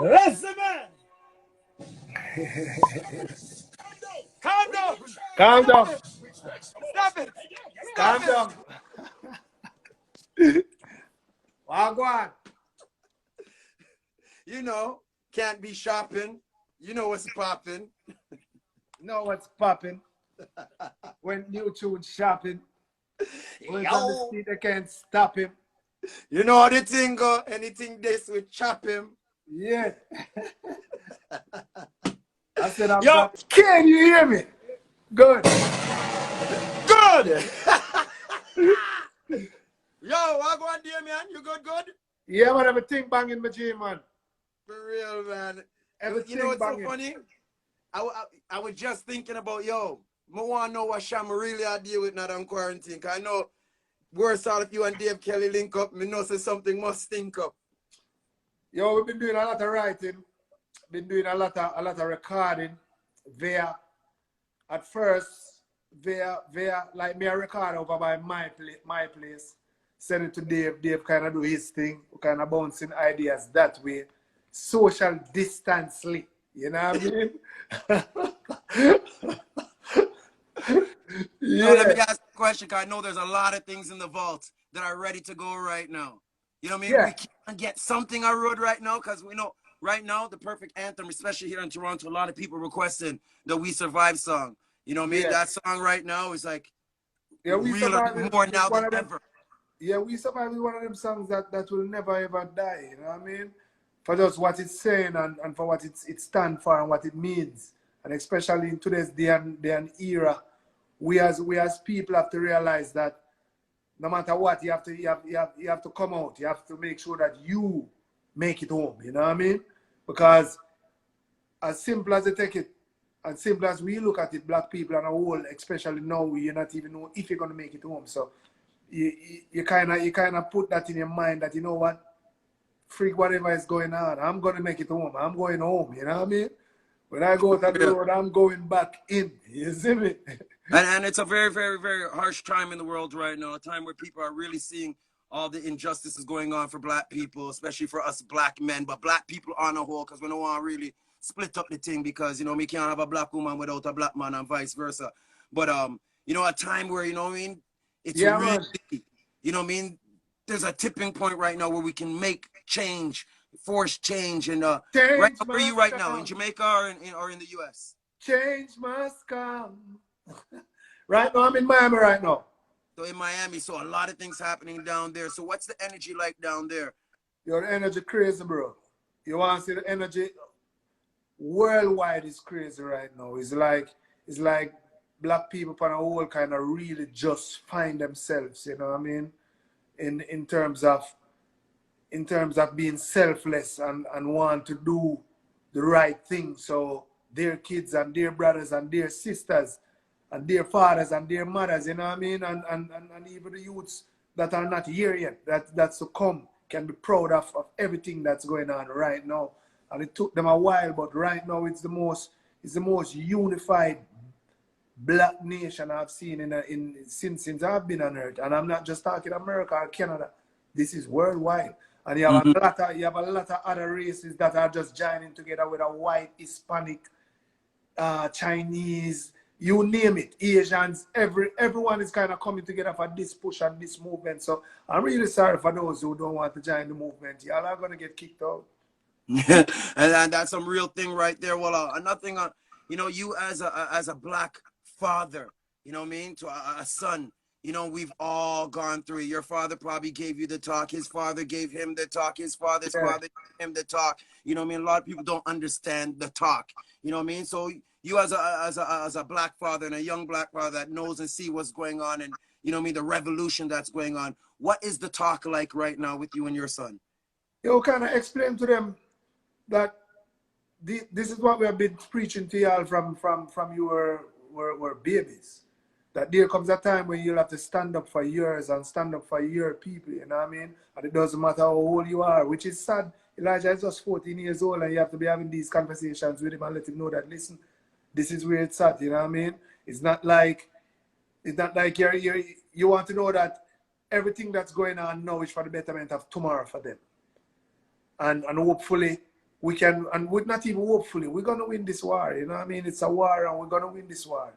Listen, man. Calm down. Calm down. Stop it. Calm Stop down. Wagwan. You know, can't be shopping. You know what's popping. Know what's popping? When new tune shopping. Who's on the Yo. street, they can't stop him. You know how the thing go. Anything this will chop him. Yeah. I said I'm Yo. back. Can you hear me? Good. Good. Yo, Wagwan, dear man. You good? Yeah, man, everything banging my G, man. For real, man. Everything You know what's banging. so funny? I was just thinking about, yo, I want to know what Sham really I deal with now that I'm quarantined. Because I know, worse all if you and Dave Kelly link up, me know say something must stink up. Yo, we've been doing a lot of writing. Been doing a lot of recording via, at first, via like me a record over by my place. Send it to Dave. Dave kind of do his thing. We kind of bouncing ideas that way. Social distancely. You know what I mean? Yeah. Let me ask a question, because I know there's a lot of things in the vault that are ready to go right now. You know what I mean? Yeah. We can't get something on road right now, because we know right now the perfect anthem, especially here in Toronto, a lot of people requesting the We Survive song. You know what I mean? Yeah. That song right now is like We real more now than ever. Yeah, We Survive is one of them songs that will never ever die, you know what I mean? For just what it's saying and for what it stands for and what it means. And especially in today's day and era, we as people have to realize that no matter what, you have to come out. You have to make sure that you make it home, you know what I mean? Because as simple as they take it, as simple as we look at it, black people and a whole, especially now, you not even know if you're gonna make it home. So you kind of put that in your mind that, you know what, freak whatever is going on, I'm gonna make it home. I'm going home, you know what I mean? When I go to the road, I'm going back in. You see me? And it's a very, very, very harsh time in the world right now, a time where people are really seeing all the injustices going on for black people, especially for us black men, but black people on a whole, because we don't want to really split up the thing, because, you know, we can't have a black woman without a black man and vice versa. But, you know, a time where, you know what I mean, it's really, you know what I mean, there's a tipping point right now where we can make change, force change. And right now, where are you right now? In Jamaica or in the US? Change must come. Right now, I'm in Miami right now. So in Miami, so a lot of things happening down there. So what's the energy like down there? Your energy crazy, bro. You want to see the energy worldwide is crazy right now. It's like black people on a whole kind of really just find themselves, you know what I mean? In terms of being selfless and want to do the right thing. So their kids and their brothers and their sisters and their fathers and their mothers, you know what I mean? And even the youths that are not here yet, that's to come, can be proud of everything that's going on right now. And it took them a while, but right now it's the most unified black nation I've seen since I've been on earth. And I'm not just talking America or Canada. This is worldwide. And you have a lot of other races that are just joining together with a white, Hispanic, Chinese, you name it, Asians, everyone is kind of coming together for this push and this movement. So I'm really sorry for those who don't want to join the movement. Y'all are gonna get kicked out. and that's some real thing right there. Well, another thing, you know, you as a black father, you know what I mean, to a son, you know, we've all gone through it. Your father probably gave you the talk. His father gave him the talk. His father's father gave him the talk. You know what I mean? A lot of people don't understand the talk. You know what I mean? So you as a black father and a young black father that knows and see what's going on, and you know what I mean, the revolution that's going on. What is the talk like right now with you and your son? You kind of explain to them that this is what we have been preaching to y'all from you were babies. That there comes a time when you'll have to stand up for yours and stand up for your people, you know what I mean? And it doesn't matter how old you are, which is sad. Elijah is just 14 years old and you have to be having these conversations with him and let him know that, listen, this is where it's at, you know what I mean? It's not like you want to know that everything that's going on now is for the betterment of tomorrow for them. And hopefully we can, and we're not even hopefully, we're gonna win this war. You know what I mean? It's a war, and we're gonna win this war.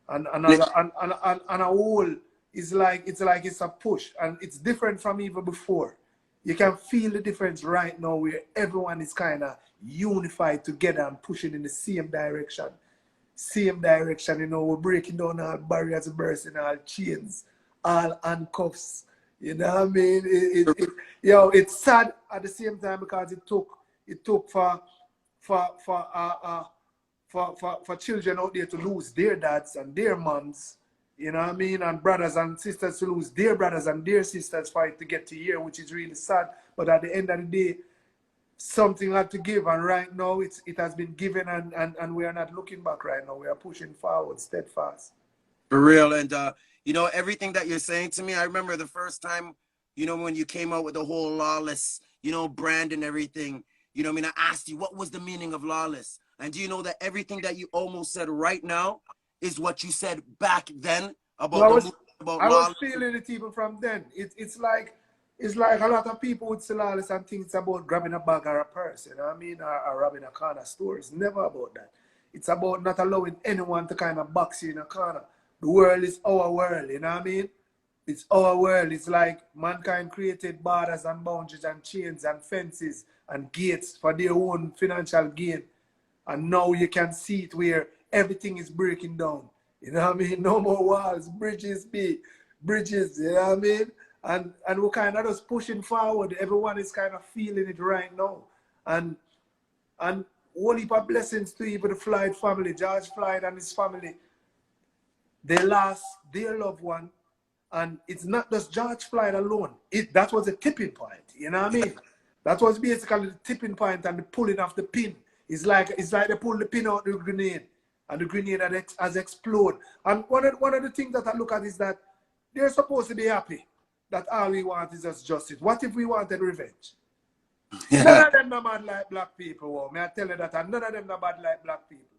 And a whole is like it's a push, and it's different from even before. You can feel the difference right now, where everyone is kind of unified together and pushing in the same direction. Same direction, you know, we're breaking down all barriers, bursting all chains, all handcuffs. You know what I mean? It's sad at the same time, because it took for children out there to lose their dads and their moms, you know what I mean, and brothers and sisters to lose their brothers and their sisters for it to get to here, which is really sad. But at the end of the day, something had to give, and right now it has been given, and we are not looking back right now. We are pushing forward steadfast. For real. And you know, everything that you're saying to me, I remember the first time, you know, when you came out with the whole lawless, you know, brand and everything, you know what I mean? I asked you, what was the meaning of lawless? And do you know that everything that you almost said right now is what you said back then No, about the movement, about I was lawless? feeling it even from then. It's like a lot of people would say lawless and think it's about grabbing a bag or a purse, you know what I mean, or robbing a corner store. It's never about that. It's about not allowing anyone to kind of box you in a corner. The world is our world, you know what I mean? It's our world. It's like mankind created borders and boundaries and chains and fences and gates for their own financial gain. And now you can see it where everything is breaking down. You know what I mean? No more walls, bridges, bridges, you know what I mean? And we're kind of just pushing forward. Everyone is kind of feeling it right now. And whole heap of blessings to even the Floyd family, George Floyd and his family. They lost their loved one. And it's not just George Floyd alone. That was a tipping point. You know what I mean? That was basically the tipping point and the pulling of the pin. It's like they pulled the pin out of the grenade, and the grenade has exploded. And one of the things that I look at is that they're supposed to be happy that all we want is just justice. What if we wanted revenge? None of them are bad like black people. Well, may I tell you that? And none of them are bad like black people.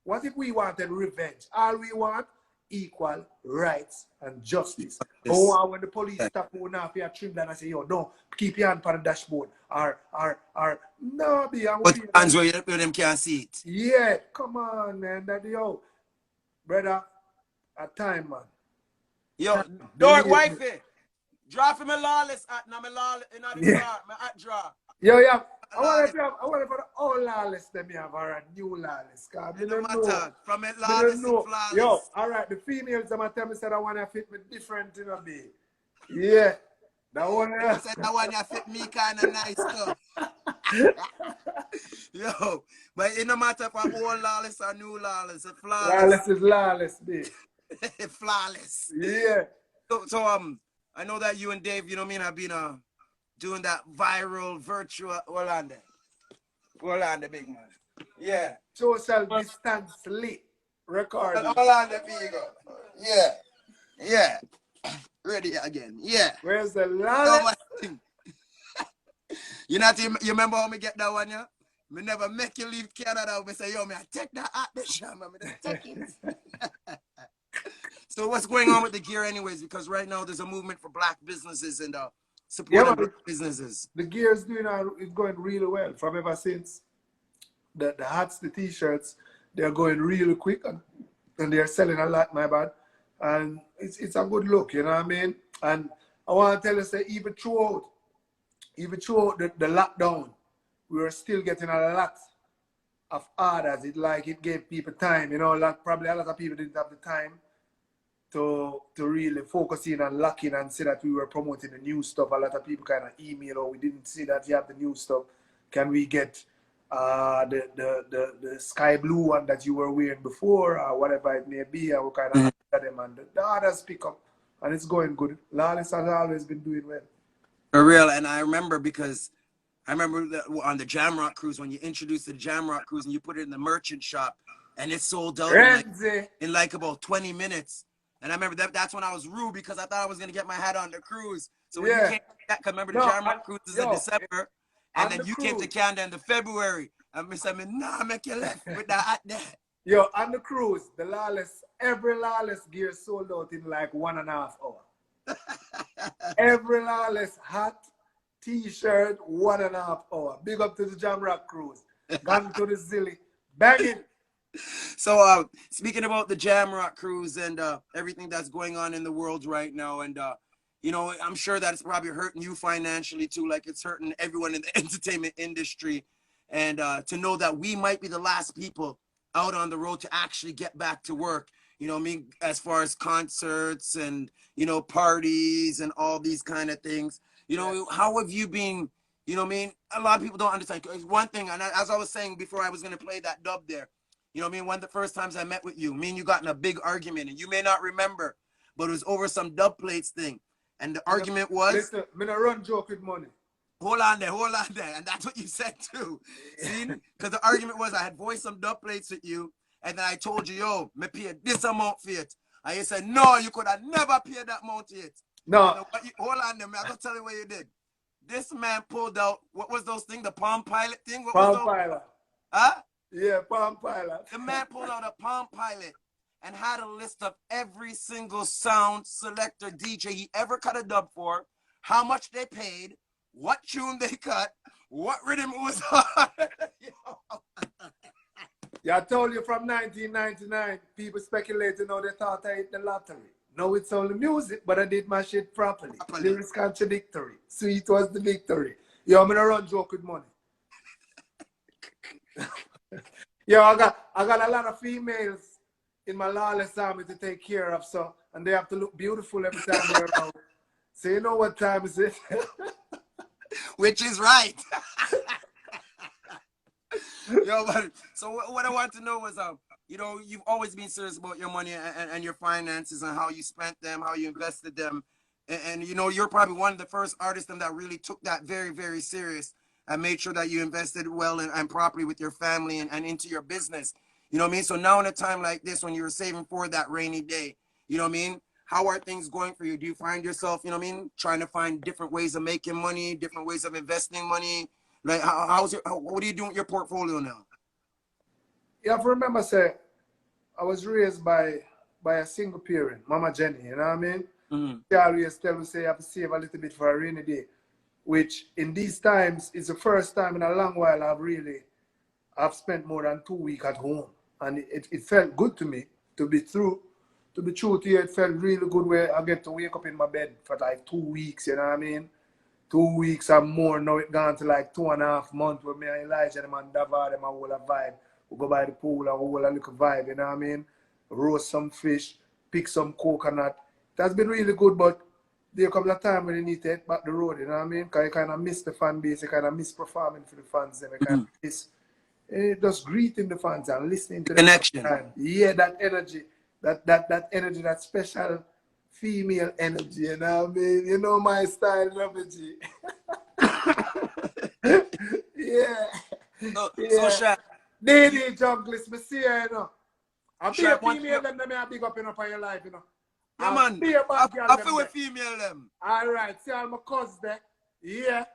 What if we wanted revenge? All we want, equal rights and justice. Oh, when the police stop going off here, trim down and say, yo, no, keep your hand on the dashboard. No, be But hands where them can't see it. Yeah, come on, man. Yo, brother, a time, man. Yo, Dork wifey, draw for me lawless at now, me lawless in the car, my at draw. Yo, yeah. I want for the old lawless them have or a new lawless. It don't matter. From it lawless to flawless. Yo, all right. The females them tell me said I want to fit me different, you know, be. Yeah. That one. Said that one you fit me kind of nice too. Yo, but it no matter if I'm old lawless or new lawless, it's flawless. Lawless is lawless, be. Flawless. Yeah. So I know that you and Dave, you know what I mean, have been doing that viral virtual Hold on the big man. Yeah. Social distance lit recording. Hold on the big man. Yeah. Ready again. Yeah. Where's the lawless? You remember how me get that one, yeah? Me never make you leave Canada. Me say, yo, me I take that at the shop, me just take it. So what's going on with the gear anyways? Because right now there's a movement for black businesses and supporting black businesses. The gear is going really well from ever since. The hats, the t-shirts, they're going really quick and they're selling a lot, my bad. And it's a good look, you know what I mean? And I want to tell you, say, even throughout the lockdown, we were still getting a lot of orders. It gave people time, you know, probably a lot of people didn't have the time to really focus in and lock in and see that we were promoting the new stuff. A lot of people kind of email, or we didn't see that you have the new stuff. Can we get the sky blue one that you were wearing before, or whatever it may be? And we kind of answer them, and the orders pick up, and it's going good. Lawless has always been doing well. For real, and I remember on the Jamrock cruise, when you introduced the Jamrock cruise and you put it in the merchant shop, and it sold out in like about 20 minutes. And I remember that's when I was rude, because I thought I was going to get my hat on the cruise. So when you came back, remember the Jamrock cruise is in December, and then you came to Canada in the February. And I said, nah, make you left with that hat there. Yo, on the cruise, every lawless gear sold out in like 1.5 hours. Every lawless hat, t-shirt, 1.5 hours. Big up to the Jamrock cruise. Gone to the zilly. Banging. So speaking about the Jamrock cruise and everything that's going on in the world right now, and you know, I'm sure that it's probably hurting you financially too, like it's hurting everyone in the entertainment industry. And to know that we might be the last people out on the road to actually get back to work, you know what I mean, as far as concerts and, you know, parties and all these kind of things. You know, Yes. how have you been? You know what I mean? A lot of people don't understand. One thing, and as I was saying before I was going to play that dub there, you know what I mean? One of the first times I met with you, me and you got in a big argument, and you may not remember, but it was over some dub plates thing. And the argument was, Listen, me no run joke with money. hold on there. And that's what you said too. See? Because the argument was I had voiced some dub plates with you, and then I told you, yo, me pay this amount for it. And you said, no, you could have never paid that amount yet. And No. then hold on there, man. I'm going to tell you what you did. This man pulled out, what was those things? The Palm Pilot thing? What was Palm those? Pilot. Huh? Yeah, Palm Pilot. The man pulled out a Palm Pilot and had a list of every single sound selector DJ he ever cut a dub for, how much they paid, what tune they cut, what rhythm it was on. Yeah, I told you from 1999, people speculating how they thought I hit the lottery. No, it's only music, but I did my shit properly. Lyrics contradictory. Sweet was the victory. Yo, I'm gonna run joke with money. Yo, I got a lot of females in my lawless army to take care of, so, and they have to look beautiful every time they're around. So you know what time is it? Which is right. Yo, but, so what I want to know was, you know, you've always been serious about your money and your finances and how you spent them, how you invested them. And, you know, you're probably one of the first artists that really took that very, very serious and made sure that you invested well and properly with your family and into your business. You know what I mean? So now in a time like this, when you're saving for that rainy day, you know what I mean? How are things going for you? Do you find yourself, you know what I mean, trying to find different ways of making money, different ways of investing money? Like, what are you doing with your portfolio now? You have to remember, say, I was raised by a single parent, Mama Jenny, you know what I mean? Mm-hmm. She always tell me, say, you have to save a little bit for a rainy day, which in these times is the first time in a long while I've spent more than 2 weeks at home. And it felt good to me, to be true. To be true to you, it felt really good where I get to wake up in my bed for like 2 weeks, you know what I mean? 2 weeks and more. Now it gone to like 2.5 months where me and Elijah them and Davar them a whole a vibe. We go by the pool and whole a little vibe, you know what I mean? Roast some fish, pick some coconut. That's been really good, but there comes a time when you need to hit back the road, you know what I mean? Because you kind of miss the fan base, you kind of miss performing for the fans, and you kind of miss just greeting the fans and listening to them. Connection. Yeah, that energy, that energy, that special female energy, you know what I mean? You know my style, energy. Yeah. So Sha, Lady junglist, me see her, you know. I be Sha, a female them me a big up in your life, you know. yeah, man. Be a bad girl I them feel there. with female them. All right, see all my cousins there. Yeah,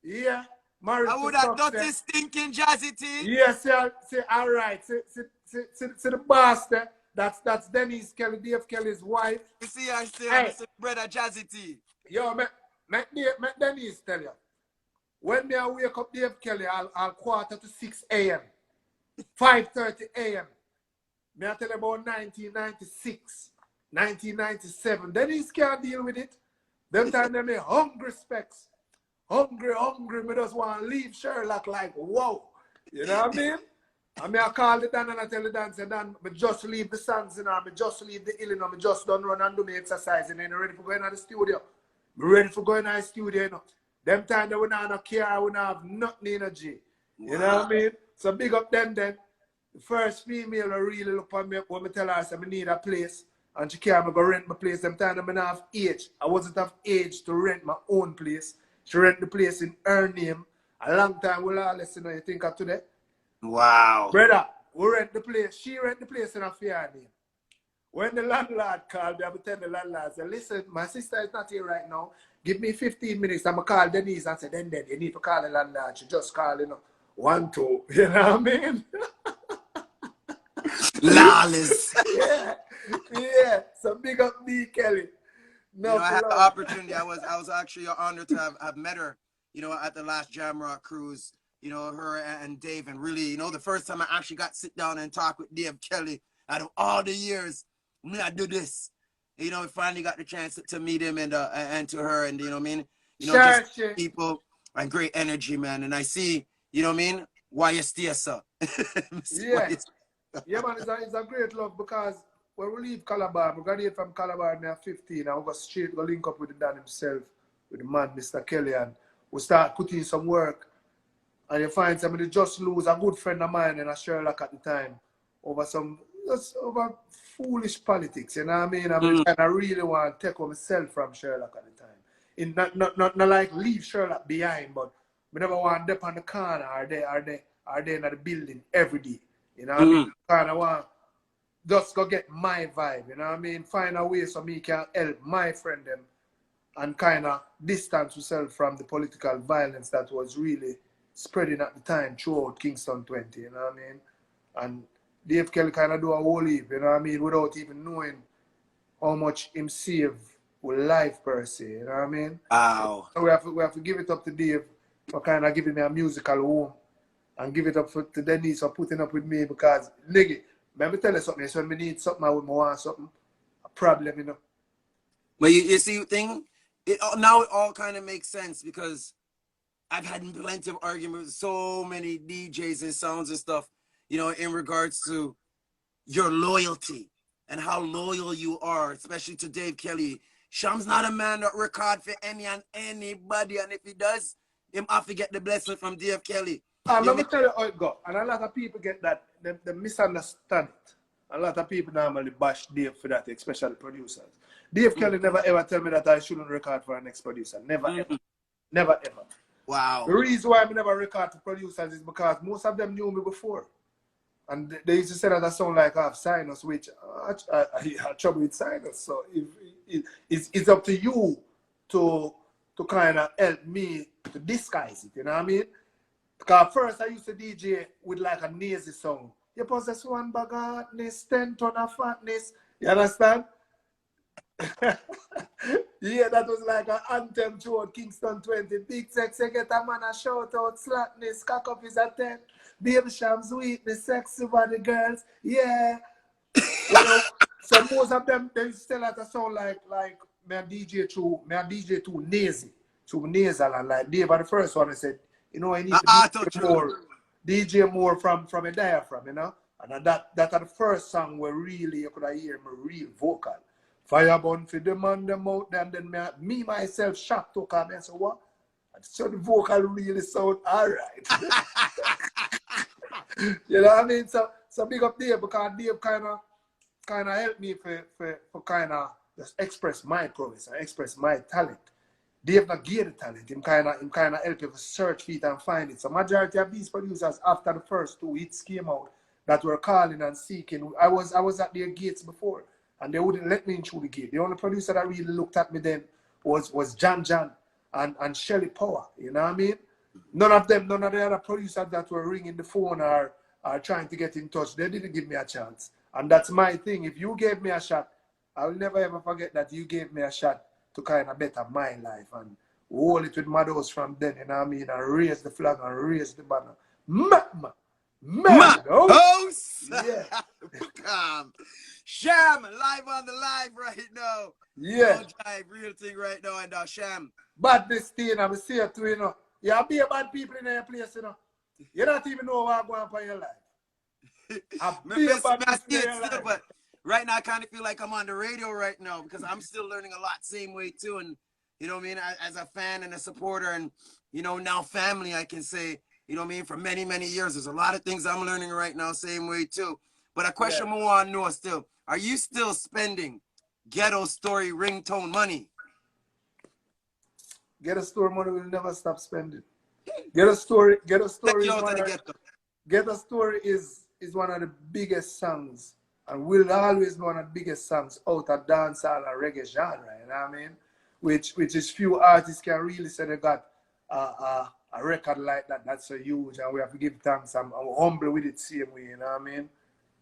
yeah. Married I to would have success. dirty stinking jazzy tea. Yeah, see, all right. See the boss there. That's Denise Kelly, Dave Kelly's wife. You see, I say, Hey, Mr. Brother Jazzy Tea. yo, make Denise tell you. When me I wake up Dave Kelly, I'll 5:45 a.m. 5:30 a.m. Me I tell you about 1996, 1997. Denise can't deal with it. Them time they me hungry specs. Hungry. Me just want to leave Sherlock like, whoa. You know what I mean? I mean, I call the Dan and I tell the Dan, say, Dan, me just leave the Suns, you know, me just leave the Illinois, me just don't run and do me exercise, and then ready for going to the studio. Me ready for going to the studio, you know. Them time they would not have no care, we not have nothing energy. You know what I mean? So big up them then. The first female who really look on me when me tell her, I say, I need a place, and she can't go rent my place. Them time I not have age. I wasn't have age to rent my own place. She rent the place in her name. A long time will all listen, you think of today? Wow. Brother, we rent the place. She rent the place in her name. When the landlord called me, I would tell the landlord, say, listen, my sister is not here right now. Give me 15 minutes. I'm going to call Denise and say, then, you need to call the landlord. She just call, you know, 1, 2. You know what I mean? Lawless. Yeah. So big up me, Kelly. No, you know, I had the opportunity. I was actually honored to have met her, you know, at the last Jamrock cruise. her and Dave, and really, the first time I actually got to sit down and talk with Dave Kelly out of all the years, me I do this. We finally got the chance to meet him and to her, and just Sure. people and great energy, man. And I see, why you stay, sir. Yeah. Yeah, man, it's a great love because when we leave Calabar, we graduate from Calabar when we are 15, and we go straight, go link up with the Dan himself, with the man, Mr. Kelly, and we start putting some work. And you find somebody just lose a good friend of mine and a Sherlock at the time over over foolish politics, you know what I mean? I mean, I really want to take on myself from Sherlock at the time. Not like leave Sherlock behind, but we never want to dip on the corner are they in the building every day. You know what I mean? Kind of want just go get my vibe, you know what I mean? Find a way so me can help my friend them and kind of distance yourself from the political violence that was really spreading at the time throughout Kingston 20, you know what I mean? And Dave Kelly kind of do a whole heap, you know what I mean, without even knowing how much him save with life per se, you know what I mean? Wow. So we have to give it up to Dave for kind of giving me a musical home and give it up to Denise for putting up with me because, nigga, let me tell you something, so when I need something, I want something, a problem, you know. But you see, now it all kind of makes sense because I've had plenty of arguments with so many DJs and sounds and stuff, in regards to your loyalty and how loyal you are, especially to Dave Kelly. Sham's not a man that record for any and anybody, and if he does, him have to get the blessing from Dave Kelly. Let me tell you how it go. And a lot of people get that, they misunderstand it. A lot of people normally bash Dave for that, especially producers. Dave Kelly never ever tell me that I shouldn't record for an next producer. Never ever. Never ever. Wow. The reason why I never record for producers is because most of them knew me before. And they used to say that I sound like I have sinus, which I have trouble with sinus. So it's up to you to kind of help me to disguise it, you know what I mean? Because first I used to DJ with like a nasy sound. You possess one bag of hotness, 10 ton of fatness. You understand? Yeah, that was like an anthem toward Kingston 20. Big sexy, get a man a shout out, slackness, cock up is a 10. Baby Sham's weakness, sexy body girls. Yeah. So most of them, they still have to sound like me a DJ too nasy, too nasal, and like Dave, the first one I said, I need to DJ more from a diaphragm, and that are the first song where really you could hear me real vocal. Fire burn for the man them out there, and then me myself shocked to come and say what? So the vocal really sound alright. You know what I mean? So big up Dave because Dave kind of helped me for kind of just express my prowess and express my talent. Dave not give the talent. Him kind of help you to search for it and find it. So majority of these producers after the first 2 hits came out that were calling and seeking. I was at their gates before and they wouldn't let me in through the gate. The only producer that really looked at me then was John and Shelly Power. You know what I mean? None of the other producers that were ringing the phone are trying to get in touch. They didn't give me a chance. And that's my thing. If you gave me a shot, I will never ever forget that you gave me a shot to kind of better my life and hold it with my doors from then, you know what I mean? And raise the flag and raise the banner. Man, host! Yeah. Cham, live on the live right now. Yeah. Jive, real thing right now, and Cham. But this thing, I'm saying to you, you be a bad people in your place, You don't even know what's going on in your life. But right now I kind of feel like I'm on the radio right now because I'm still learning a lot same way too. And you know what I mean, as a fan and a supporter and now family, I can say, for many, many years, there's a lot of things I'm learning right now same way too. But a question I want to know still, are you still spending Ghetto Story ringtone money? Ghetto Story money will never stop spending. Ghetto Story is one of the biggest songs and will always be one of the biggest songs out of dancehall and reggae genre, you know what I mean? Which is few artists can really say they got a record like that. That's so huge, and we have to give thanks. I'm humble with it same way, you know what I mean?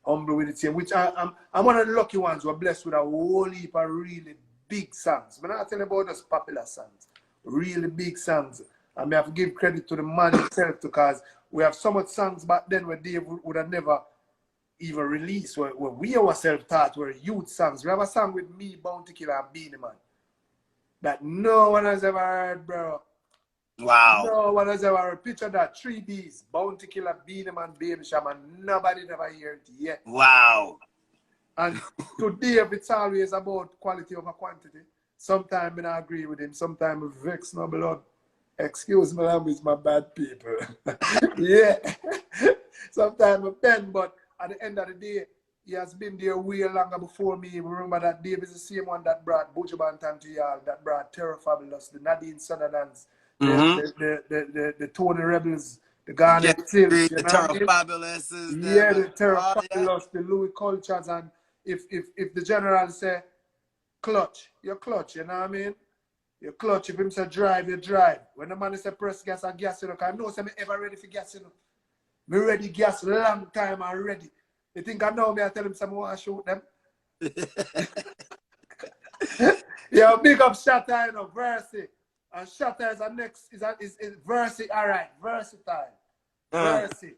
Humble with it same, which I'm one of the lucky ones who are blessed with a whole heap of really big songs. I'm not telling about just popular songs, really big songs. And I have to give credit to the man himself because we have so much songs back then where Dave would have never even released, where we ourselves thought were youth songs. We have a song with me, Bounty Killer, and Beanie Man that no one has ever heard, bro. Wow. No one has ever heard. Picture that, 3Bs, Bounty Killer, Beanie Man, Baby Sham, and nobody never heard it yet. Wow. And to Dave, it's always about quality over quantity. Sometimes I agree with him, sometimes I vex no blood. Excuse me, language, my bad people. Yeah. Sometimes I bend, but at the end of the day, he has been there way longer before me. Remember that Dave is the same one that brought Buju Banton to y'all, that brought Terror Fabulous, the Nadine Sutherlands, the Tony Rebels, the Get Garnet Silks, the you know what I Terror mean? Fabulouses, Yeah, them. the Terror Oh, yeah. Fabulous, the Louis Cultures, and if the general say clutch, you clutch, you know what I mean? You clutch. If him say drive, you drive. When the man say press gas and gas, you know, because I know say me ever ready for gas, you know. Me ready gas long time and ready. You think I know me, I tell him some want to shoot them? Yeah, big up Shatta, you know, Versi. And Shatta is a next, is Versi, all right, versatile. Versi,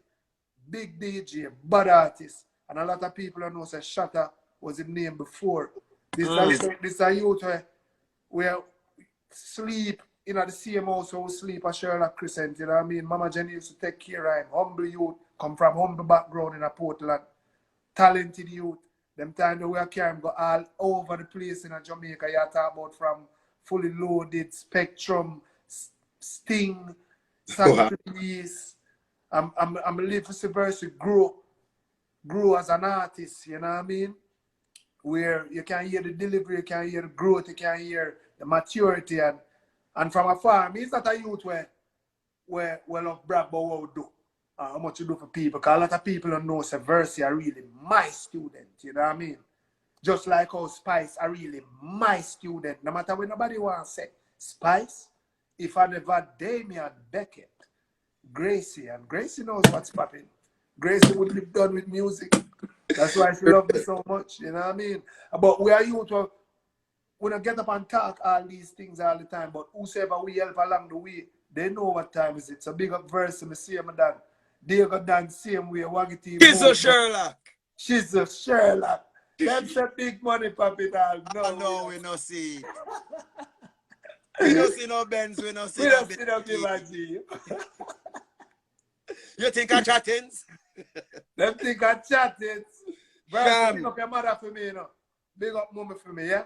big DJ, bad artist. And a lot of people don't know say Shatta was his name before. This is a youth where sleep in the same house where we sleep at Sherlock Crescent, you know what I mean? Mama Jenny used to take care of him. Humble youth, come from humble background in a Portland. Talented youth. Them time that we are carrying go all over the place in a Jamaica. You talk about from Fully Loaded, Spectrum, Sting, Sanctuaries. I'm live for Subversive grow as an artist, you know what I mean? Where you can hear the delivery, you can hear the growth, you can hear the maturity, and from afar, he's not a youth where love brag about what we do, how much you do for people, because a lot of people don't know Versi are really my student, you know what I mean? Just like how Spice are really my student, no matter what nobody wants to say. Spice, if I never Damian Beckett, Gracie, and Gracie knows what's popping. Gracie would be done with music. That's why she loves me so much, you know what I mean? But we are youth, we don't get up and talk all these things all the time, but whosoever we help along the way, they know what time is it. So big up Verse, me see my dad. They got done same way, Waggy She's a Sherlock. She's a Sherlock. That's a big money, papi dog. No, no, we no see it. We don't see no Benz, we don't see no Benz. We don't give a G. You think I chattings? Them think I chattings. Verse, big up your mother for me, you know. Big up mommy for me, yeah?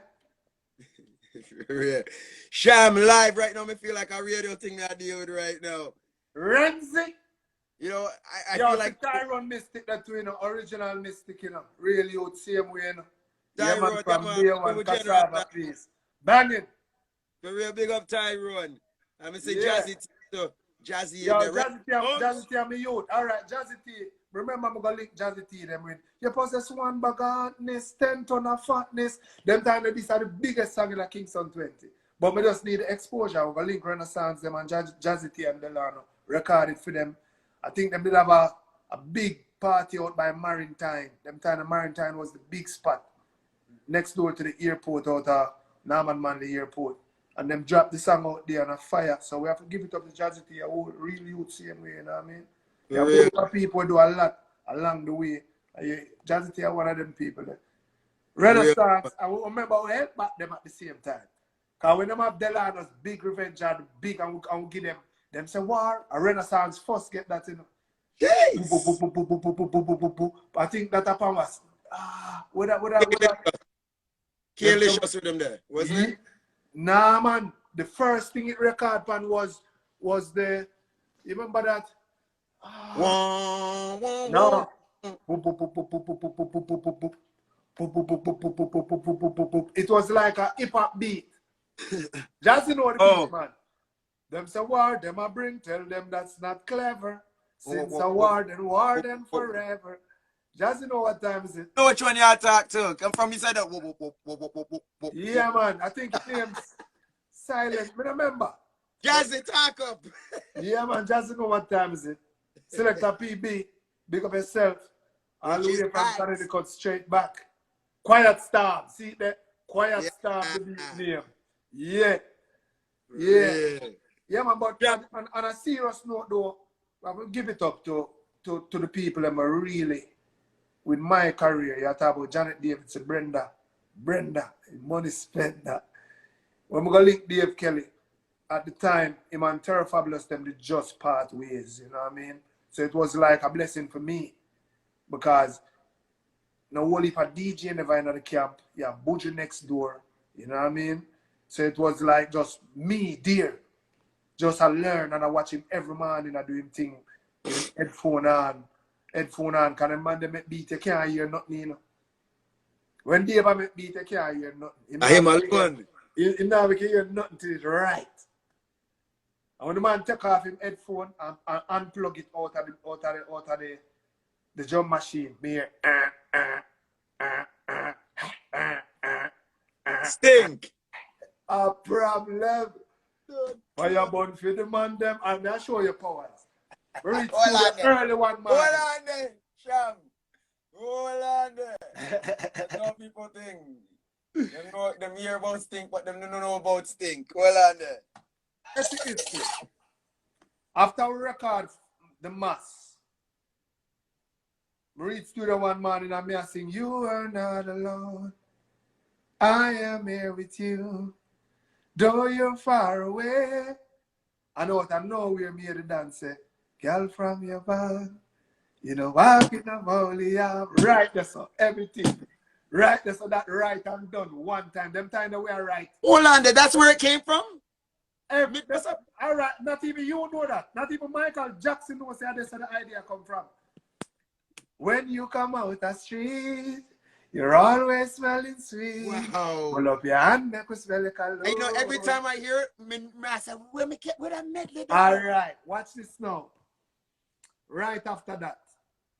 Sham live right now. Me feel like a radio thing I deal with right now. Renzi. You know, I feel like Tyrone Mystic that you know, original Mystic, you know, really out same way, you know. Tyrone, yeah, man, from day one, cassava piece. Banging. For real, big up Tyrone. I'm gonna say Jazzy too. Jazzy. Yo, Jazzy T, me youth. All right, Jazzy T. Remember, I'm going to link Jazzy T them with. You possess one bag of hotness, 10 ton of fatness. Them time these are the biggest song in the Kingston 20. But we just need the exposure. I'm going to link Renaissance them and Jazzy T and Delano. Record it for them. I think them did have a big party out by Maritime. Them time the Maritime was the big spot. Next door to the airport out of Norman Manley Airport. And them drop the song out there on a fire. So we have to give it up to Jazzy T. I will really youth same way, you know what I mean? Yeah, but people do a lot along the way. Jazzy T are one of them people. Renaissance, I will remember we help back them at the same time. Because when them have Delano's big revenge and big and we give them say war, a Renaissance first get that, you know. Yes. I think that upon was with that Carelicious with them there, wasn't it? Nah, man. The first thing it record pan was the, you remember that? No. It was like a hip hop beat. Just you know the beat, man. Them say war, them a bring, tell them that's not clever. Since a war, then forever. Just you know what time is it? Know which one you attack to? Come from inside that. Yeah, man. I think his name's Silent. I remember. Jazzy, talk up. Yeah, man. Just you know what time is it? Select a PB. Big up yourself. All the way from Connecticut straight back. Quiet Storm. See that? Quiet Storm, the name. Yeah. Yeah, man, but Yeah. on a serious note, though, I will give it up to the people that are really, with my career, you talk about Janet Davidson, Brenda, money spender. When we go link Dave Kelly, at the time, him and Terror Fabulous, them did just part ways, you know what I mean? So it was like a blessing for me, because no whole heap of DJ never in the camp, yeah, Buju next door, you know what I mean? So it was like just me there. Just I learn and I watch him every morning I do him thing with him headphone on, cause the man they make beat, you can't hear nothing, you know. When Dave make beat, you can't hear nothing. I him alone. He now can hear nothing till it's right. And when the man take off him headphone and unplug it out of the drum machine, me hear Stink. a problem. Fire burn for the man them, and I show you powers. Reach to the early one man. Hold on there, Sham. Hold on there. That's how people think. Them know them hear about stink, but them don't know about stink. Hold on there. That's the history. After we record the mass, we reach to the one morning and I sing, "You are not alone. I am here with you. Though you're far away." I know what I know we're me the dance. Girl from your van, you know, walking up holy arm. Right there, so everything. Right there, so that right and done one time. Them time that we are right. Hold on there. That's where it came from? All right, not even you know that. Not even Michael Jackson knows where this the idea come from. When you come out the street, you're always smelling sweet. Wow. Pull up your hand, make us smell like a You know, every time I hear it, I say, where me get with a medley? All right, watch this now. Right after that,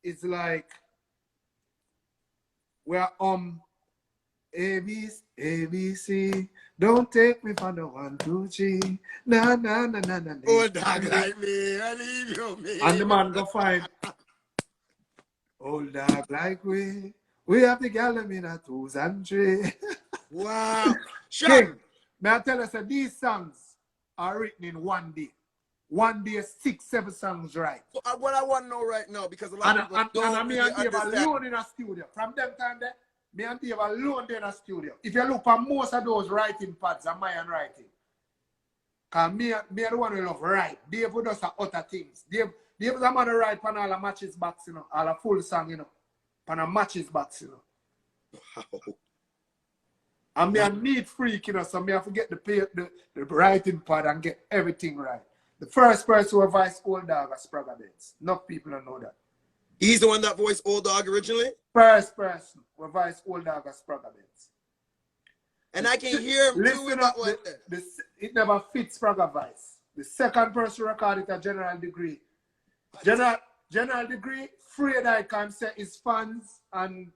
it's like we're ABC. Don't take me for the 1, 2, 3. Na na na na na. Oh, dog like me, I need you, man. And the man go find old dog like we. We have the gal in a 2s and 3. Wow. King, may I tell us that these songs are written in one day. One day, 6, 7 songs, right? So, what I want to know right now, because a lot of people don't me really and Dave understand. alone in a studio. From them time there, me and Dave alone there in a studio. If you look at most of those writing pads, are my handwriting. Because me the one who love write. Dave would does other things. Dave is a man who write pan all the matches box, you know, all a full song, you know. Pan a matches box, you know. Wow. And me a neat freak, you know, so me have to get the writing pad and get everything right. The first person who voiced Old Dog as Spragga Benz. Enough people don't know that. He's the one that voiced Old Dog originally? First person who voiced Old Dog as Spragga Benz. And I can hear him doing that one. It never fits Spragga voice. The second person recorded a General Degree. General Degree, afraid I can say his fans and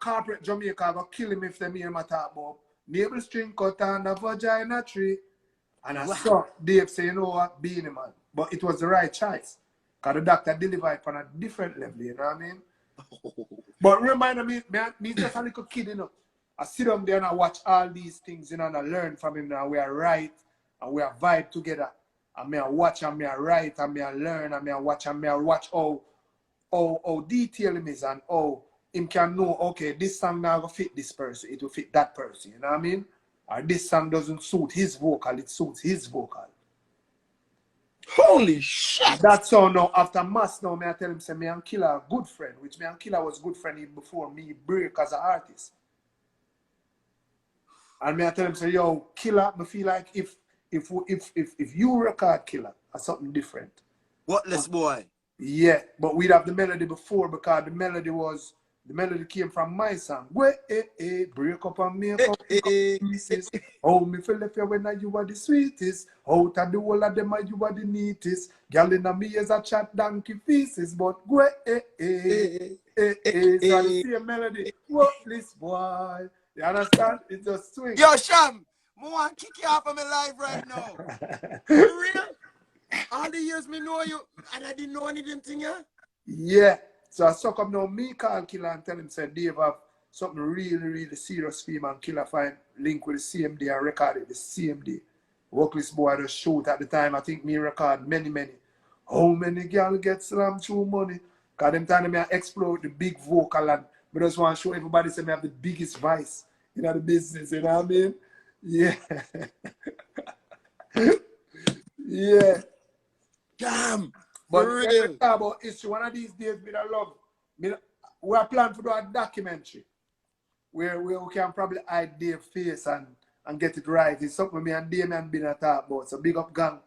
corporate Jamaica will kill him if they hear him talk about navel string cut on the vagina tree. And I saw Dave say, you know what, being a man. But it was the right choice. Because the doctor delivered on a different level, you know what I mean? But remind me just a little kid, you know. I sit down there and I watch all these things, you know, and I learn from him now. We are right and we are vibe together. And me I watch and me I write and me I learn and me I watch how detailed him is and how him can know, okay, this song now will fit this person, it will fit that person, you know what I mean? Or this song doesn't suit his vocal, it suits his vocal. Holy shit! That's how now, after Mass now, I tell him, say, me and Killer are good friend, which me and Killer was good friend even before me break as an artist. And me I tell him, say, yo, Killer, I feel like if you record Killer, or something different. Whatless boy. Yeah, but we'd have the melody before because the melody came from my song. Break up and make up pieces. Oh, me feel if you when you are the sweetest. Out of the whole of them you are the neatest. Girl in a me is a chat donkey pieces, but so the same melody. What this boy? You understand? It's just swing. Yo, Sham, I want to kick you off of my life right now. For real? All the years me know you, and I didn't know anything, yeah? Yeah. So I suck up now, me call Killer and tell him, say, Dave have something really, really serious for him and Killer find link with the same day and record it the same day. Vocalist boy just shoot at the time. I think me record many. How many girl get slammed through money? Cause them time me I explode the big vocal and I just want to show everybody say me have the biggest voice in the business, you know what I mean? Yeah. Yeah. Damn. But For when we real. talk about history, one of these days me I love. We are planning to do a documentary where we can probably hide their face and get it right. It's something me and Damien been a talk about. So big up gang.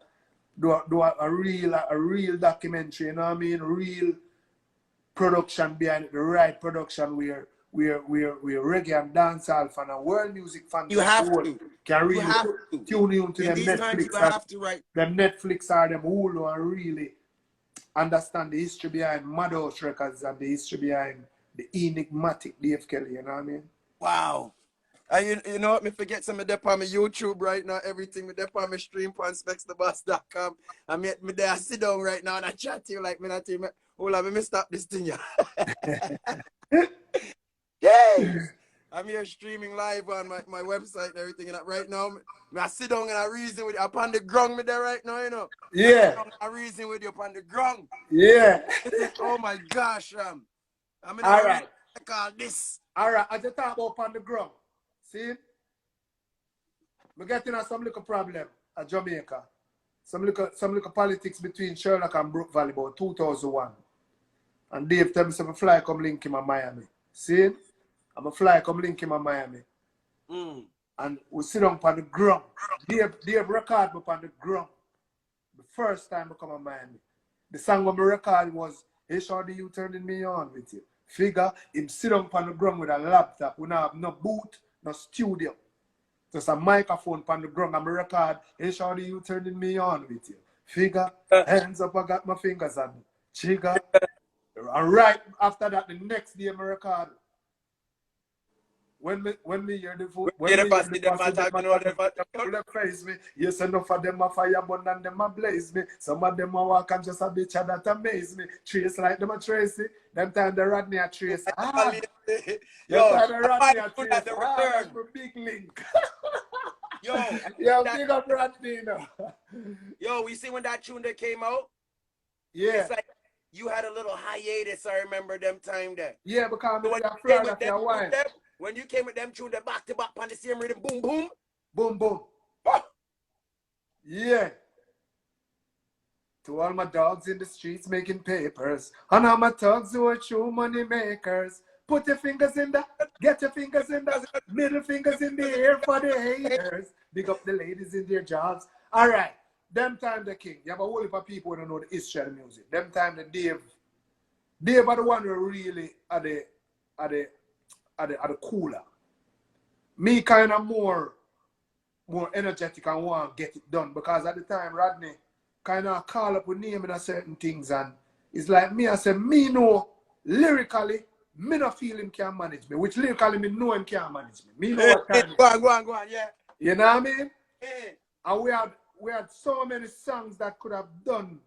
Do a real documentary, you know what I mean? Real production behind it, the right production where reggae and dancehall fan and world music fans You as have whole to. can You really have to. tune in to In them these times, you Netflix have to, right? them Hulu and really understand the history behind Madhouse Records and the history behind the enigmatic Dave Kelly, you know what I mean? Wow. And you know what? Me forget some of them on my YouTube right now. Everything with them on my stream on spextheboss.com. I me there I sit down right now and I chat to you like me not to me. Hold on, let me stop this thing. Yay! I'm here streaming live on my website and everything. And right now, I sit down and I reason with you upon the ground me there right now, you know. Yeah. I reason with you upon the ground. Yeah. Oh my gosh, I mean, All right. all this. All right, I just talk about on the ground. See? We're getting some little problem at Jamaica. Some little politics between Sherlock and Brook Valley about 2001. And Dave tell me some fly come link him in Miami. See? I'm a fly come link him in Miami. And we sit down on the ground. Dave record me on the ground. The first time I come to Miami. The song when I record was Hey Shorty, you turning me on with you. Figure him sit down on the ground with a laptop. We don't have no booth, no studio. Just a microphone on the ground and I record Hey Shorty, you turning me on with you. Figure, hands up, I got my fingers on trigger. And right after that, the next day I record. When me hear the food, when me hear the face me, yes, enough of them a fire burn and them a blaze me. Some of them a walk and just a bitch that amaze me. Trace like them a Tracy, them time the Rodney a trace. Yo, time the Rodney a trace. That's my big link. Yo, big up Rodney, you know. Yo, we see when that tune that came out? Yeah. It's like you had a little hiatus, I remember them time there. Yeah, because so when you came with them tune, the back to back on the same rhythm, boom, boom. Boom, boom. Yeah. To all my dogs in the streets making papers, and all my thugs who are true money makers, put your fingers in the, get your fingers in the, middle fingers in the air for the haters. Big up the ladies in their jobs. All right. Them time the king. You have a whole heap of people who don't know the history of the music. Them time the Dave are the one who really are the cooler. Me kind of more energetic and want to get it done because at the time Rodney kind of call up with naming a certain things and it's like me, I say, me know lyrically, me not feel him can manage me, which lyrically me know him can manage me. Me know what time. Go on, yeah. You know what I mean? And we had so many songs that could have done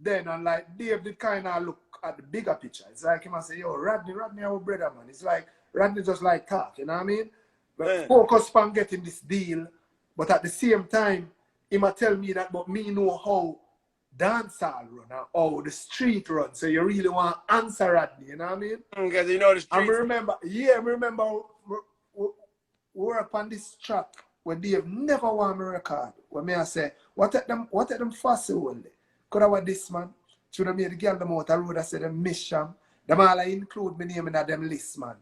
then, and like Dave did kind of look at the bigger picture. It's like him and say, yo, Rodney, our brother, man. It's like Rodney just like talk, you know what I mean? But focus on getting this deal, but at the same time, he might tell me that, but me know how dancehall run and how the street run. So you really want to answer Rodney, you know what I mean? Because you know the street. I remember we work on this track when Dave never want me record. When me I say, what at them fussy only? Could I want this man? Should have made the girl them out the road I said them mission. Them all I include my name in that them list, man.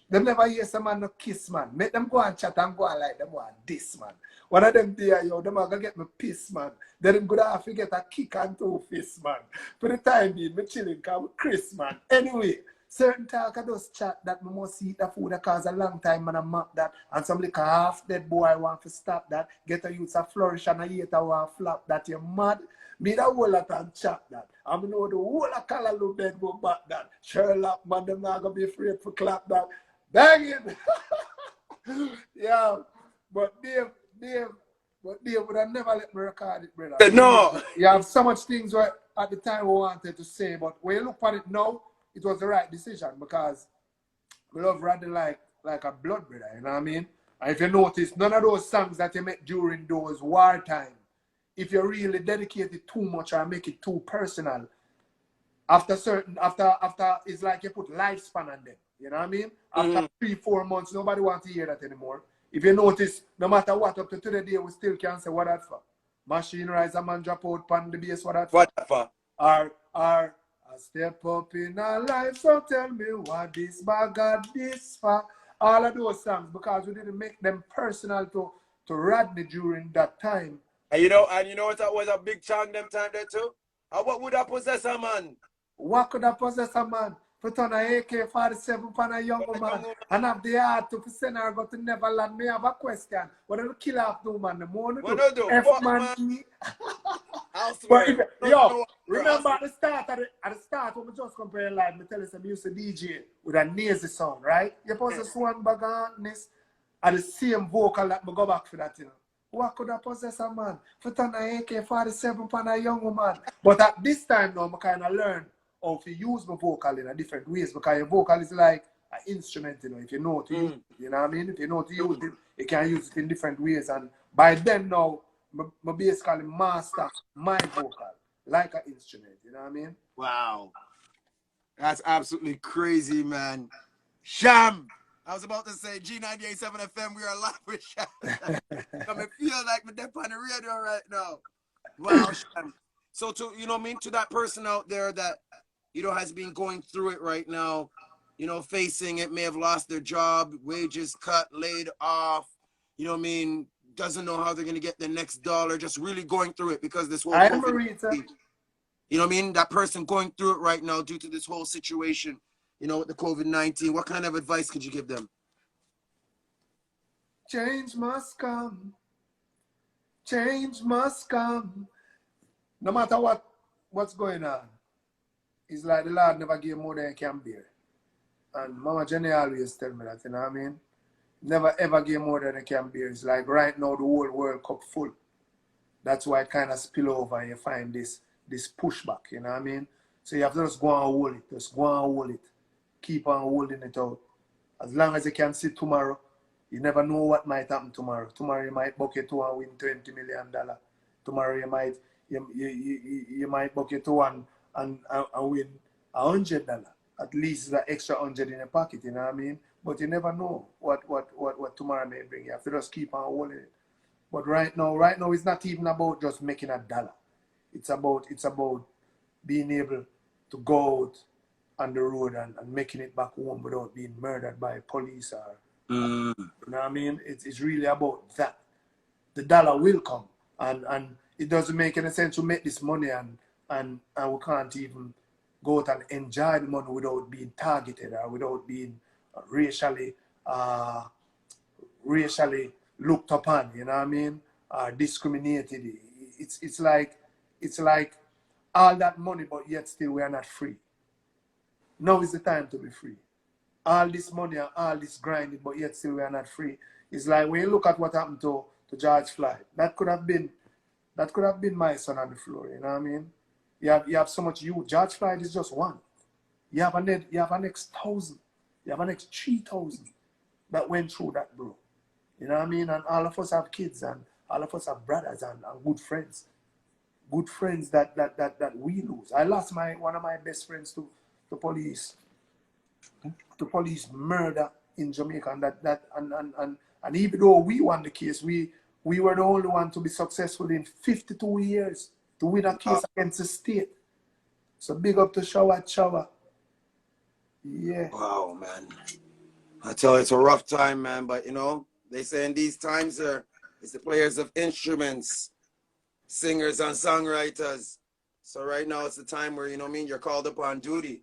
Them never hear some man no kiss, man. Make them go and chat and go and like them want this, man. One of them there, yo, them are gonna get me pissed, man. Then them gonna have to get a kick and two fist, man. For the time being, me chilling with Chris, man. Anyway, certain talk I just chat that me must eat the food that cause a long time, man. I map that. And some like half dead boy want to stop that. Get a youth a flourish and a hater want flap that. You mad? Me the whole lot and chat that. I know the whole of Callaloo bed go back that. Sherlock, man, them not gonna be afraid to clap that. Bang it! Yeah, but Dave would have never let me record it, brother. No. You have so much things where at the time we wanted to say, but when you look at it now, it was the right decision because we love Rodney like a blood brother, you know what I mean? And if you notice, none of those songs that you make during those wartime, if you really dedicate it too much or make it too personal, after it's like you put lifespan on them. You know what I mean? After 3-4 months, nobody wants to hear that anymore. If you notice, no matter what, up to today, we still can't say what that for. Machine rise a man drop out pan the bass, what that for? What that for? Or I step up in our life, so tell me what this bag got this for. All of those songs, because we didn't make them personal to Rodney during that time. And you know what, that was a big chunk them time there too? And what would that possess a man? What could have possessed a man? Put on a AK-47 upon a young man and have the heart to send her go to Neverland. Me have a question. What do the kill off do, man? The more What do do? F-man. But if, yo, remember at the start when we just compare live, me tell you some used to DJ with a nasty sound, right? You possess one bag of this at the same vocal that me go back for that, you know. What could have possessed a man? Put on a AK-47 upon a young woman. But at this time now, I kind of learn how to use my vocal in a different ways, because your vocal is like an instrument, you know, if you know to use it, you know what I mean? If you know to use it, you can use it in different ways. And by then now, I basically master my vocal like an instrument, you know what I mean? Wow. That's absolutely crazy, man. Cham! I was about to say G98.7 FM, we are live with Cham. I feel like we're on the radio right now. Wow, Cham. So to, you know what I mean, to that person out there that, you know, has been going through it right now, you know, facing it, may have lost their job, wages cut, laid off, you know what I mean, doesn't know how they're going to get the next dollar, just really going through it because this whole COVID, you know what I mean, that person going through it right now due to this whole situation, you know, with the COVID-19, what kind of advice could you give them? Change must come. Change must come. No matter what's going on, it's like the Lord never gave more than he can bear. And Mama Jenny always tell me that, you know what I mean? Never ever gave more than he can bear. It's like right now the whole World Cup full. That's why it kind of spill over and you find this pushback, you know what I mean? So you have to just go and hold it. Just go and hold it. Keep on holding it out. As long as you can see tomorrow, you never know what might happen tomorrow. Tomorrow you might bucket to and win $20 million. Tomorrow you might bucket to and win $100. At least the extra 100 in your pocket, you know what I mean? But you never know what tomorrow may bring. You have to just keep on holding it. But right now it's not even about just making $1. It's about being able to go out on the road and making it back home without being murdered by police or you know what I mean? It's really about that. The dollar will come, and it doesn't make any sense to make this money and we can't even go out and enjoy the money without being targeted or without being racially looked upon, you know what I mean? Discriminated. It's like all that money, but yet still we are not free. Now is the time to be free. All this money and all this grinding, but yet still we are not free. It's like when you look at what happened to George Floyd, that could have been my son on the floor, you know what I mean? You have so much youth. George Floyd is just one. You have an next 1,000. You have an next 3,000 that went through that, bro. You know what I mean? And all of us have kids and all of us have brothers and good friends. Good friends that we lose. I lost one of my best friends to police murder in Jamaica, and even though we won the case, we were the only one to be successful in 52 years to win a case against the state. So big up to Shower. Yeah. Wow, man. I tell you, it's a rough time, man, but you know, they say in these times it's the players of instruments, singers and songwriters. So right now it's the time where, you know what I mean, you're called upon duty.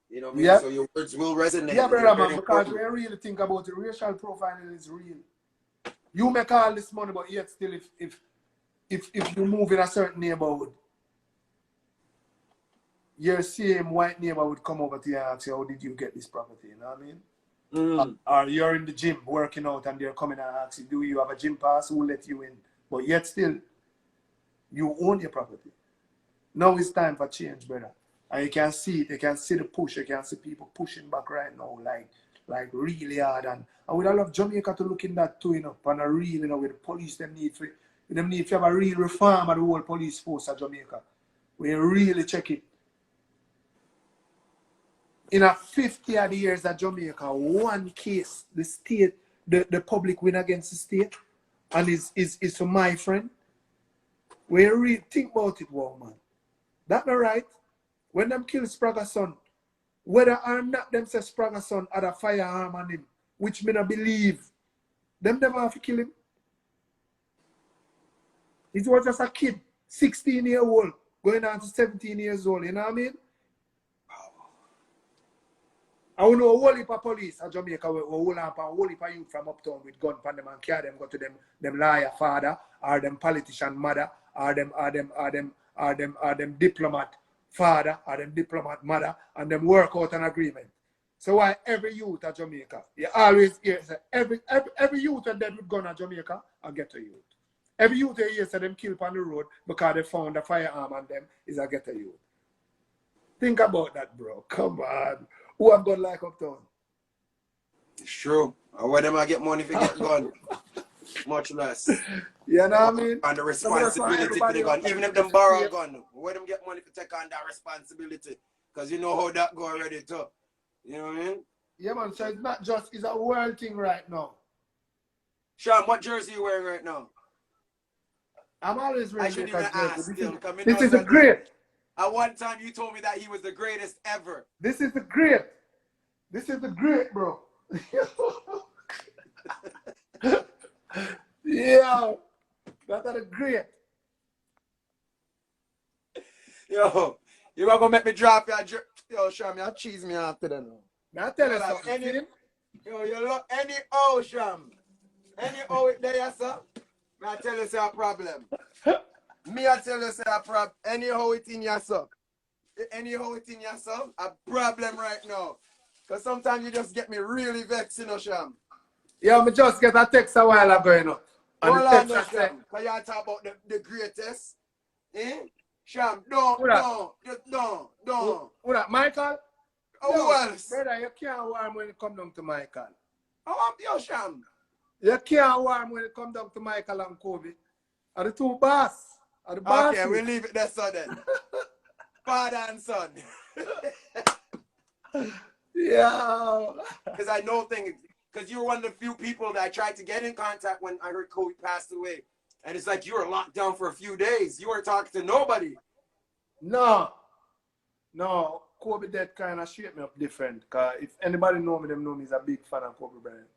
You know what I mean? Yeah. So your words will resonate. Yeah, brother, man, because when you really think about it, racial profiling is real. You make all this money, but yet still if you move in a certain neighborhood, your same white neighbor would come over to you and ask you, how did you get this property? You know what I mean? Or you're in the gym working out and they're coming and ask you, do you have a gym pass? Who let you in? But yet still, you own your property. Now it's time for change, brother. And you can see it. You can see the push. You can see people pushing back right now. like really hard. And I would love Jamaica to look in that too, you know, on a real, you know, with the police them need to have a real reform of the whole police force of Jamaica. We really check it. In a 50 odd years of Jamaica, one case, the state, the public win against the state, and is for my friend. We really think about it, wow, man. That not right. When them kill Spragga's son, whether or not them say Spragga's son had a firearm on him, which me not believe, them never have to kill him. He was just a kid, 16-year-old, going on to 17 years old, you know what I mean? I don't know a whole heap of police in Jamaica will hold on a whole heap of youth from uptown with gun pan them and carry them go to them lawyer father or them politician mother or them diplomat father or them diplomat mother and them work out an agreement. So why every youth at Jamaica, you always hear say every youth that dead with gun at Jamaica a ghetto youth. Every youth you hear say them killed on the road because they found a firearm on them is a ghetto youth. Think about that, bro. Come on. Who have gun like uptown? It's true. Or where them I get money if you get gun. Much less. You know what I mean? And the responsibility for the gun. Even if them borrow a gun, where them get money to take on that responsibility? Because you know how that go already too. You know what I mean? Yeah, man. So it's not just, it's a world thing right now. Sean, what jersey you wearing right now? I'm always wearing I should even ask. This is the great. At one time you told me that he was the greatest ever. This is the great. This is the great, bro. Yeah. That's the great. Yo, you gonna make me drop your yo, Sham, you cheese me after that now. Now tell us something. Yo, you look any O, Sham. Any O it there, sir. I tell you say a problem. Me I tell you say a problem. Anyhow it in your sir. Anyhow it in your sir. A problem right now. Because sometimes you just get me really vexed, you know, Sham. Yeah, me just get a text a while ago, you know. And hold on, no, Sham. Because you talk about the greatest. Eh? Sham, don't. Who that, Michael? Who else? Brother, you can't warm when it come down to Michael. Oh, yo, Sham. You can't warm when it come down to Michael and Kobe. Are the two boss. Are the bosses. Okay, we'll leave it there, son, then. Father and son. Yeah. Because I know things. Because you were one of the few people that I tried to get in contact when I heard Kobe passed away. And it's like you were locked down for a few days. You weren't talking to nobody. No. Kobe death kind of shaped me up different. Because if anybody know me, them know me is a big fan of Kobe Bryant.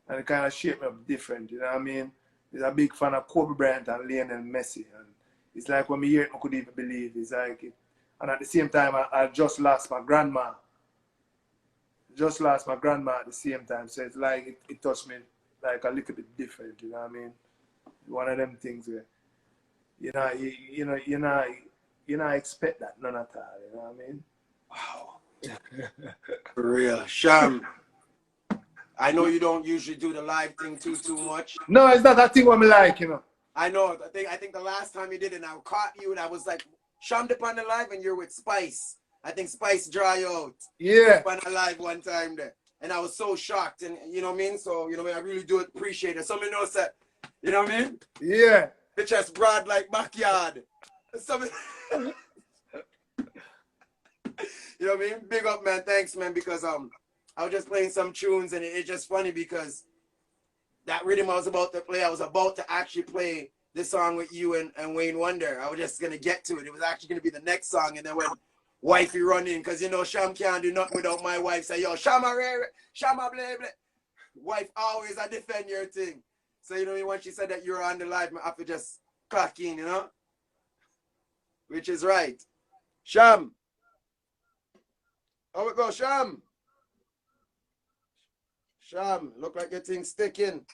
And it kind of shaped me up different. You know what I mean? He's a big fan of Kobe Bryant and Lionel Messi. And it's like when me hear it, I could even believe. It's like it. And at the same time, I just lost my grandma. Just lost my grandma at the same time. So it's like it touched me like a little bit different. You know what I mean? One of them things where you not expect that none at all. You know what I mean? Wow. For real. Sham, I know you don't usually do the live thing too much. No, it's not that thing what me like, you know. I know. I think the last time you did it, I caught you and I was like, Sham on the live and you're with Spice. I think Spice dry out. Yeah. On the live one time there. And I was so shocked. And you know what I mean? So, you know what I mean? I really do appreciate it. Somebody knows that, you know what I mean? Yeah. The chest broad like backyard. Somebody... You know what I mean? Big up, man. Thanks, man, because I was just playing some tunes and it's just funny because that rhythm I was about to play, I was about to actually play this song with you and Wayne Wonder. I was just gonna get to it. It was actually gonna be the next song, and then when wifey run in, because you know Sham can't do nothing without my wife say, yo, Shama blah blah. Wife always I defend your thing. So you know when she said that you were on the live, I have to just clock in, you know? Which is right. Sham. How it go, Sham? Sham, look like your thing's sticking.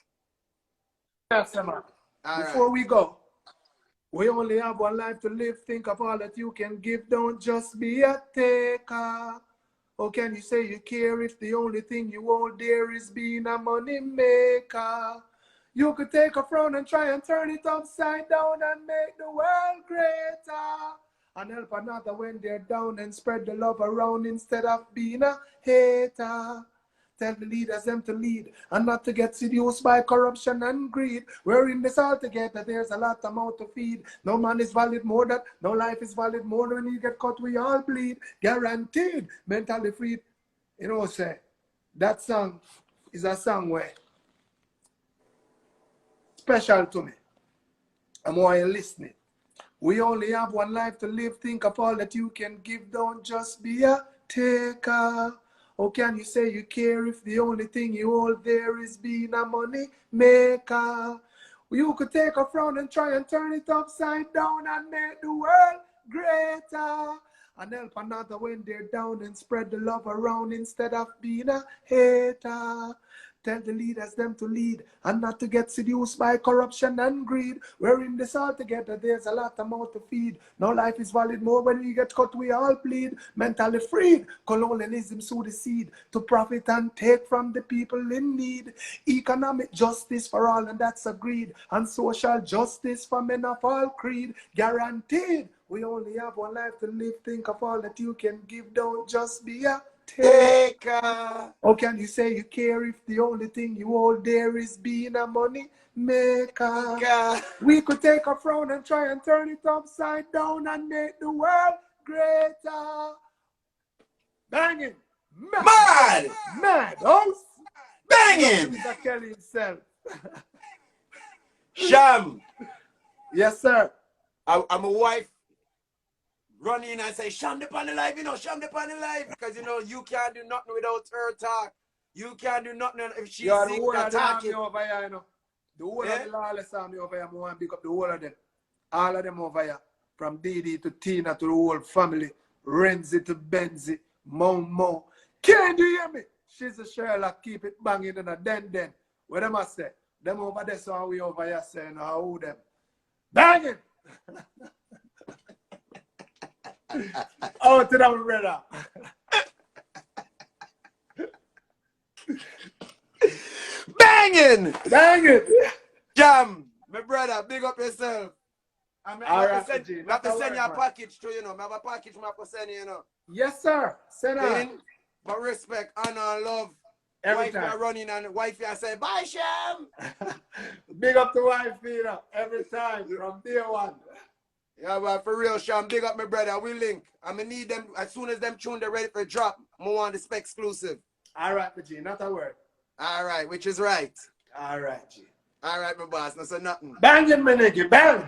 Yes, man. Before we go, we only have one life to live. Think of all that you can give. Don't just be a taker. How can you say you care if the only thing you hold dear is being a money maker? You could take a frown and try and turn it upside down and make the world greater. And help another when they're down and spread the love around instead of being a hater. Tell the leaders them to lead and not to get seduced by corruption and greed. We're in this all together, there's a lot of mouth to feed. No man is valid more than, no life is valid more than when you get caught, we all bleed. Guaranteed, mentally freed. You know what I'm saying? That song is a song where special to me. I'm why you listening. We only have one life to live. Think of all that you can give. Don't just be a taker. How can you say you care if the only thing you hold there is being a money maker? You could take a frown and try and turn it upside down and make the world greater. And help another when they're down and spread the love around instead of being a hater. Tell the leaders them to lead and not to get seduced by corruption and greed. We're in this all together, there's a lot of mouth to feed. No life is valid more when we get cut, we all bleed. Mentally freed, colonialism sow the seed to profit and take from the people in need. Economic justice for all, and that's agreed. And social justice for men of all creed. Guaranteed, we only have one life to live. Think of all that you can give, don't just be a taker. How can you say you care if the only thing you hold there is being a money maker? We could take a frown and try and turn it upside down and make the world greater. Banging. Mad. Mad. House. Banging. Mr. Kelly himself. Cham. Yes, sir. I'm a wife. Run in and say, Cham the pan the life, you know, Cham the pan the life. Because, you know, you can't do nothing without her talk. You can't do nothing if she's sick or talking. Over here, you know. The whole of the lawless army over here, I want to pick up the whole of them. All of them over here. From Didi to Tina to the whole family. Renzi to Benzi. Mo. Can't you hear me? She's a Sherlock, keep it banging in a den. What am I say? Them over there, so we over here saying, how them? Banging! Oh, to them, brother. Banging! Cham, my brother, big up yourself. I'm have to send you a package to, you know. I have a package I have to send you, you know. Yes, sir. Send on. But respect, honor, and love. Every wife time. You running and wife you say, bye, Cham. Big up the wife, you know, every time from day one. Yeah, but for real, Cham, big up my brother. We link. I'm going to need them, as soon as them tune, they're ready for a drop. I want the spec exclusive. All right, G, not a word. All right, which is right. All right, G. All right, my boss, no say nothing. Bang him, my nigga, bang.